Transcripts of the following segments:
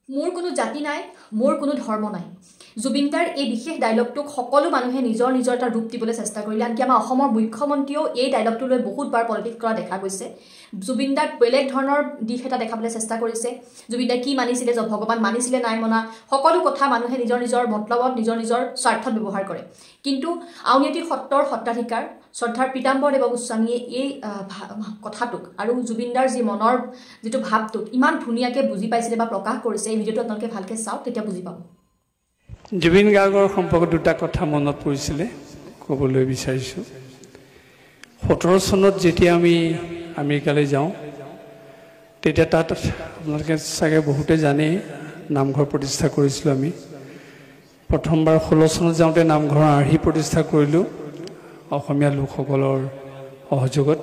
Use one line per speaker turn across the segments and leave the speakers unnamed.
মোৰ কোনো জাতি নাই, মোৰ কোনো ধৰ্ম নাই। জুবিনদাৰ এই বিশেষ ডায়লগটোক সকলো মানুহে নিজৰ নিজৰ এটা ৰূপ দিবলৈ চেষ্টা কৰিলে। আনকি আমাৰ অসমৰ মুখ্যমন্ত্ৰীয়েও এই ডায়লগটো লৈ বহুতবাৰ পলিটিক্স কৰা দেখা গৈছে। জুবিনদাক বেলেগ ধৰণৰ দিশ এটা দেখাবলৈ চেষ্টা কৰিছে। জুবিনদাই কি মানিছিলে, ভগৱান মানিছিলে নাই মনা, সকলো কথা মানুহে নিজৰ নিজৰ মতলবত নিজৰ নিজৰ স্বাৰ্থত ব্যৱহাৰ কৰে। কিন্তু আউনীআটী সত্ৰৰ সত্ৰাধিকাৰ শ্ৰদ্ধাৰ পীতাম্বৰদেৱ গোস্বামীয়ে এই কথাটোক আৰু জুবিনদাৰ যি মনৰ যিটো ভাৱটোক ইমান ধুনীয়াকৈ বুজি পাইছিলে বা প্ৰকাশ কৰিছে। এই ভিডিঅ'টো আপোনালোকে ভালকৈ চাওক, তেতিয়া বুজি পাব।
জুবিন গাৰ্গৰ সম্পৰ্কত দুটা কথা মনত পৰিছিলে, ক'বলৈ বিচাৰিছোঁ। 17 চনত যেতিয়া আমি আমেৰিকালৈ যাওঁ, তেতিয়া তাত আপোনালোকে চাগে বহুতে জানেই নামঘৰ প্ৰতিষ্ঠা কৰিছিলোঁ আমি। প্ৰথমবাৰ 16 চনত যাওঁতে নামঘৰৰ আৰ্হি প্ৰতিষ্ঠা কৰিলোঁ অসমীয়া লোকসকলৰ সহযোগত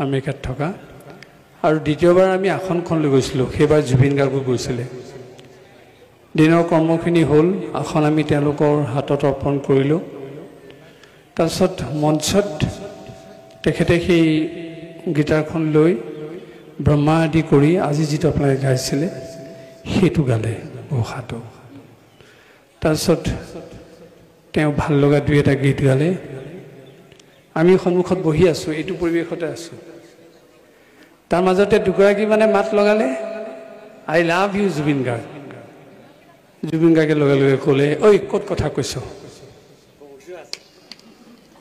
আমেৰিকাত থকা। আৰু দ্বিতীয়বাৰ আমি আসনখন লৈ গৈছিলোঁ, সেইবাৰ জুবিন গাৰ্গো গৈছিলে। দিনৰ কৰ্মখিনি হ'ল, আসন আমি তেওঁলোকৰ হাতত অৰ্পণ কৰিলোঁ। তাৰপিছত মঞ্চত তেখেতে সেই গীটাৰখন লৈ ব্ৰহ্মা আদি কৰি আজি যিটো আপোনালোকে গাইছিলে সেইটো গালে ঘোষাটো। তাৰপিছত তেওঁ ভাল লগা দুই এটা গীত গালে। আমি সন্মুখত বহি আছোঁ, এইটো পৰিৱেশতে আছোঁ। তাৰ মাজতে দুগৰাকী মানে মাত লগালে, I love you Zubeen Garg. Zubeen গাৰ্গে লগে লগে ক'লে, ঐ ক'ত কথা কৈছ।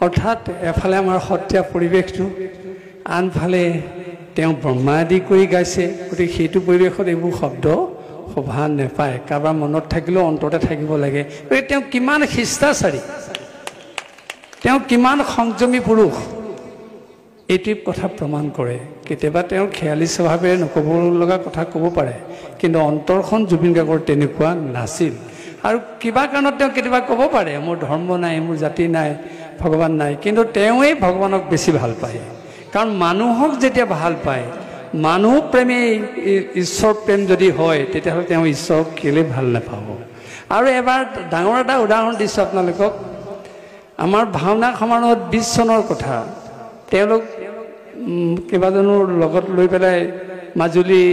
অৰ্থাৎ এফালে আমাৰ সত্ৰীয়া পৰিৱেশটো, আনফালে তেওঁ ব্ৰহ্মা আদি কৰি গাইছে। গতিকে সেইটো পৰিৱেশত এইবোৰ শব্দ শোভা নেপায়। কাৰোবাৰ মনত থাকিলেও অন্তৰতে থাকিব লাগে। গতিকে তেওঁ কিমান শিষ্টাচাৰী, তেওঁ কিমান সংযমী পুৰুষ, এইটোৱে কথা প্ৰমাণ কৰে। কেতিয়াবা তেওঁৰ খেয়ালি স্বভাৱেৰে নক'ব লগা কথা ক'ব পাৰে, কিন্তু অন্তৰখন জুবিন গাৰ্গৰ তেনেকুৱা নাছিল। আৰু কিবা কাৰণত তেওঁ কেতিয়াবা ক'ব পাৰে মোৰ ধৰ্ম নাই, মোৰ জাতি নাই, ভগৱান নাই, কিন্তু তেওঁৱেই ভগৱানক বেছি ভাল পায়। কাৰণ মানুহক যেতিয়া ভাল পায়, মানুহ প্ৰেমে ঈশ্বৰ প্ৰেম যদি হয়, তেতিয়াহ'লে তেওঁ ঈশ্বৰক কেলৈ ভাল নাপাব। আৰু এবাৰ ডাঙৰ এটা উদাহৰণ দিছোঁ আপোনালোকক। আমাৰ ভাওনা সমাৰোহত 20 চনৰ কথা, তেওঁলোক কেইবাজনৰ লগত লৈ পেলাই মাজুলী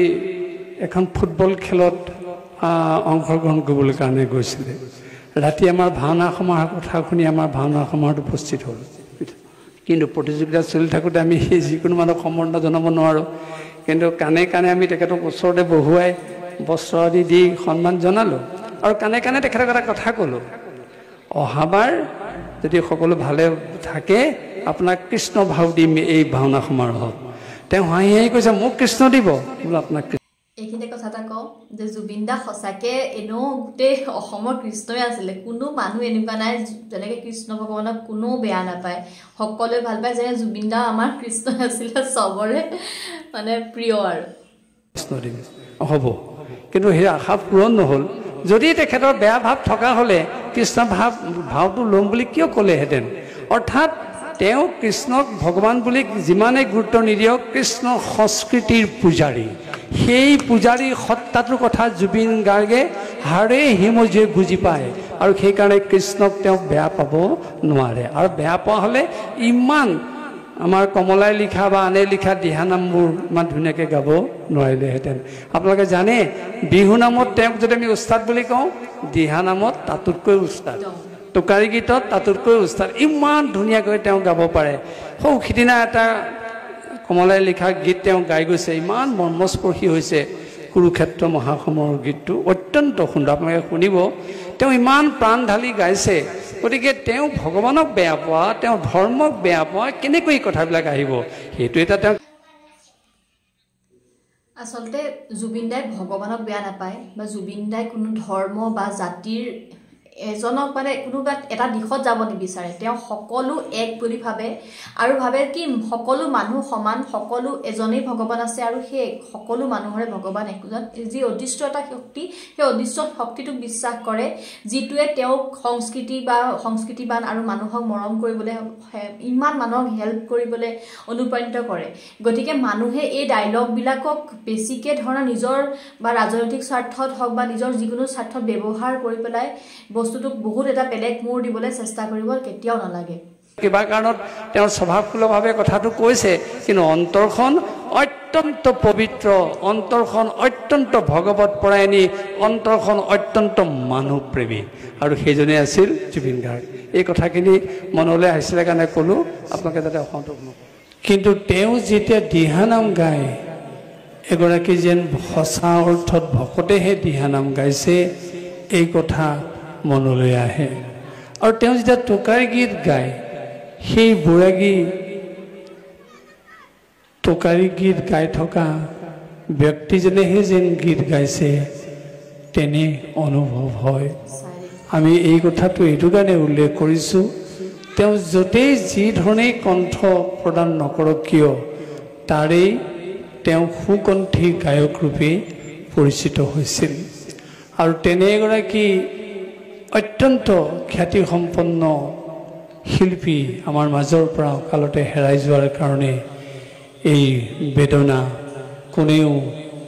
এখন ফুটবল খেলত অংশগ্ৰহণ কৰিবলৈ কাৰণে গৈছিলে। ৰাতি আমাৰ ভাওনা সমাৰোহৰ কথা শুনি আমাৰ ভাওনা সমাৰোহত উপস্থিত হ'ল। কিন্তু প্ৰতিযোগিতা চলি থাকোঁতে আমি সেই যিকোনো মানুহক সম্বৰ্ধনা জনাব নোৱাৰোঁ। কিন্তু কাণে কাণে আমি তেখেতক ওচৰতে বহুৱাই বস্ত্ৰ আদি দি সন্মান জনালোঁ। আৰু কাণে কাণে তেখেতক এটা কথা ক'লোঁ, অহাবাৰ যদি সকলো ভালে থাকে আপোনাক কৃষ্ণ ভাও দিম এই ভাওনা সমাৰোহত। তেওঁ হাঁহি হাঁহি কৈছে, মোক কৃষ্ণ দিব। বোলো আপোনাক
এইখিনিতে কথা এটা কওঁ যে জুবিন দা সঁচাকৈ এনেও গোটেই অসমৰ কৃষ্ণই আছিলে। কোনো মানুহ এনেকুৱা নাই যেনেকৈ কৃষ্ণ ভগৱানক কোনো বেয়া নাপায়, সকলোৱে ভাল পায়। যেনে জুবিন দা আমাৰ কৃষ্ণ আছিলে চবৰে মানে প্ৰিয়। আৰু
কৃষ্ণ দিম হ'ব, কিন্তু সেই আশা পূৰণ নহ'ল। যদি তেখেতৰ বেয়া ভাৱ থকা হ'লে কৃষ্ণ ভাৱটো ল'ম বুলি কিয় ক'লেহেঁতেন। অৰ্থাৎ তেওঁ কৃষ্ণক ভগৱান বুলি যিমানেই গুৰুত্ব নিদিয়ক, কৃষ্ণ সংস্কৃতিৰ পূজাৰী। সেই পূজাৰী সত্তাটোৰ কথা জুবিন গাৰ্গে হাড়ে হিমজুৱে বুজি পায়। আৰু সেইকাৰণে কৃষ্ণক তেওঁ বেয়া পাব নোৱাৰে। আৰু বেয়া পোৱা হ'লে ইমান আমাৰ কমলাই লিখা বা আনে লিখা দিহানামবোৰ ইমান ধুনীয়াকৈ গাব নোৱাৰিলেহেঁতেন। আপোনালোকে জানে বিহু নামত তেওঁক যদি আমি উস্তাদ বুলি কওঁ, দিহানামত তাতোতকৈ উস্তাদ, টোকাৰী গীতত তাতোতকৈ উস্তাদ। ইমান ধুনীয়াকৈ তেওঁ গাব পাৰে। সৌ সিদিনা এটা কমলাই লিখা গীত তেওঁ গাই গৈছে, ইমান মৰ্মস্পৰ্শী হৈছে। কুৰুক্ষেত্ৰ মহাসমৰৰ গীতটো অত্যন্ত সুন্দৰ, আপোনালোকে শুনিব। তেওঁ ইমান প্ৰাণ ঢালি গাইছে। গতিকে তেওঁ ভগৱানক বেয়া পোৱা, তেওঁ ধৰ্মক বেয়া পোৱা, কেনেকৈ কথাবিলাক আহিব। সেইটো এটা তেওঁ
আচলতে জুবিন দাই ভগৱানক বেয়া নাপায় বা জুবিন দাই কোনো ধৰ্ম বা জাতিৰ এজনক মানে কোনোবা এটা দিশত যাব নিবিচাৰে। তেওঁ সকলো এক বুলি ভাবে আৰু ভাবে কি সকলো মানুহ সমান, সকলো এজনেই ভগৱান আছে। আৰু সেই সকলো মানুহৰে ভগৱান একজন, যি অদৃশ্য এটা শক্তি, সেই অদৃশ্য শক্তিটোক বিশ্বাস কৰে, যিটোৱে তেওঁক সংস্কৃতিবান আৰু মানুহক মৰম কৰিবলৈ, ইমান মানুহক হেল্প কৰিবলৈ অনুপ্ৰাণিত কৰে। গতিকে মানুহে এই ডায়লগবিলাকক বেছিকৈ ধৰণৰ নিজৰ বা ৰাজনৈতিক স্বাৰ্থত হওক বা নিজৰ যিকোনো স্বাৰ্থত ব্যৱহাৰ কৰি পেলাই বস্তুটোক বহুত এটা বেলেগ মূৰ দিবলৈ চেষ্টা কৰিব কেতিয়াও নালাগে।
কিবা কাৰণত তেওঁৰ স্বভাৱসুলভভাৱে কথাটো কৈছে, কিন্তু অন্তৰখন অত্যন্ত পবিত্ৰ অন্তৰখন অত্যন্ত ভগৱত পৰায়ণী অন্তৰখন অত্যন্ত মানুহপ্ৰেমী আৰু সেইজনে আছিল জুবিন গাৰ্গ এই কথাখিনি মনলৈ আহিছিলে কাৰণে ক'লোঁ আপোনালোকে যাতে অসন্তোষ নকৰে কিন্তু তেওঁ যেতিয়া দিহানাম গায় এগৰাকী যেন সঁচা অৰ্থত ভকতেহে দিহানাম গাইছে এই কথা মনলৈ আহে আৰু তেওঁ যেতিয়া টোকাৰ গীত গায় সেই বৈৰাগী টোকাৰী গীত গাই থকা ব্যক্তিজনেহে যেন গীত গাইছে তেনে অনুভৱ হয় আমি এই কথাটো এইটো কাৰণে উল্লেখ কৰিছোঁ তেওঁ য'তেই যি ধৰণেই কণ্ঠ প্ৰদান নকৰক কিয় তাৰেই তেওঁ সুকণ্ঠী গায়ক ৰূপে পৰিচিত হৈছিল আৰু তেনে এগৰাকী অত্যন্ত খ্যাতিসম্পন্ন শিল্পী আমাৰ মাজৰ পৰা অকালতে হেৰাই যোৱাৰ কাৰণে এই বেদনা কোনেও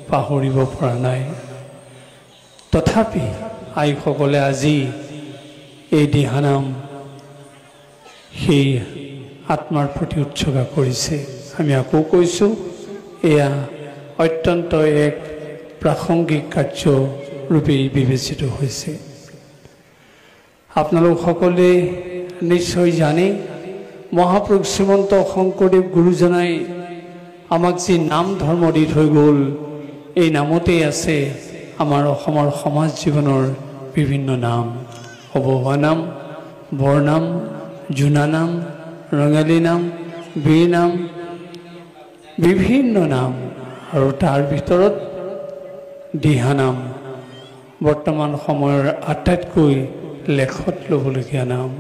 পাহৰিব পৰা নাই তথাপি আইসকলে আজি এই দিহানাম সেই আত্মাৰ প্ৰতি উৎসৰ্গা কৰিছে আমি আকৌ কৈছোঁ এয়া অত্যন্ত এক প্ৰাসংগিক কাৰ্য ৰূপে বিবেচিত হৈছে আপোনালোক সকলোৱে নিশ্চয় জানে মহাপুৰুষ শ্ৰীমন্ত শংকৰদেৱ গুৰুজনাই আমাক যি নাম ধৰ্ম দি থৈ গ'ল এই নামতেই আছে আমাৰ অসমৰ সমাজ জীৱনৰ বিভিন্ন নাম অৱহোৱা নাম বৰনাম জোনা নাম ৰঙালী নাম বীৰ নাম বিভিন্ন নাম আৰু তাৰ ভিতৰত দিহানাম বৰ্তমান সময়ৰ আটাইতকৈ লেখত ল'বলগীয়া নাম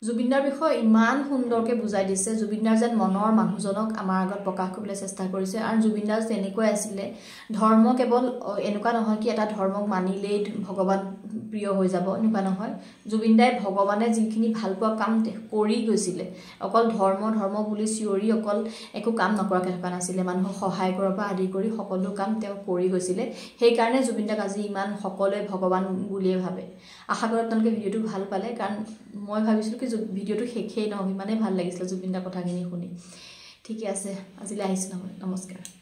জুবিনদাৰ বিষয়ে ইমান সুন্দৰকৈ বুজাই দিছে জুবিনদাৰ যেন মনৰ মানুহজনক আমাৰ আগত প্ৰকাশ কৰিবলৈ চেষ্টা কৰিছে আৰু জুবিনদাৰ তেনেকৈ আছিলে ধৰ্ম কেৱল এনেকুৱা নহয় কি এটা ধৰ্মক মানিলেই ভগৱান প্ৰিয় হৈ যাব এনেকুৱা নহয় জুবিনদাই ভগৱানে যিখিনি ভাল পোৱা কাম কৰি গৈছিলে অকল ধৰ্ম বুলি চিঞৰি অকল একো কাম নকৰাকৈ থকা নাছিলে মানুহক সহায় কৰাৰ পৰা আদি কৰি সকলো কাম তেওঁ কৰি গৈছিলে সেইকাৰণে জুবিনদাক আজি ইমান সকলোৱে ভগৱান বুলিয়ে ভাবে আশা কৰোঁ আপোনালোকে ভিডিঅ'টো ভাল পালে কাৰণ মই ভাবিছিলোঁ কি ভিডিঅ'টো শেষেই নহয় ইমানেই ভাল লাগিছিলে জুবিনদাৰ কথাখিনি শুনি ঠিকে আছে আজিলৈ আহিছোঁ নমস্কাৰ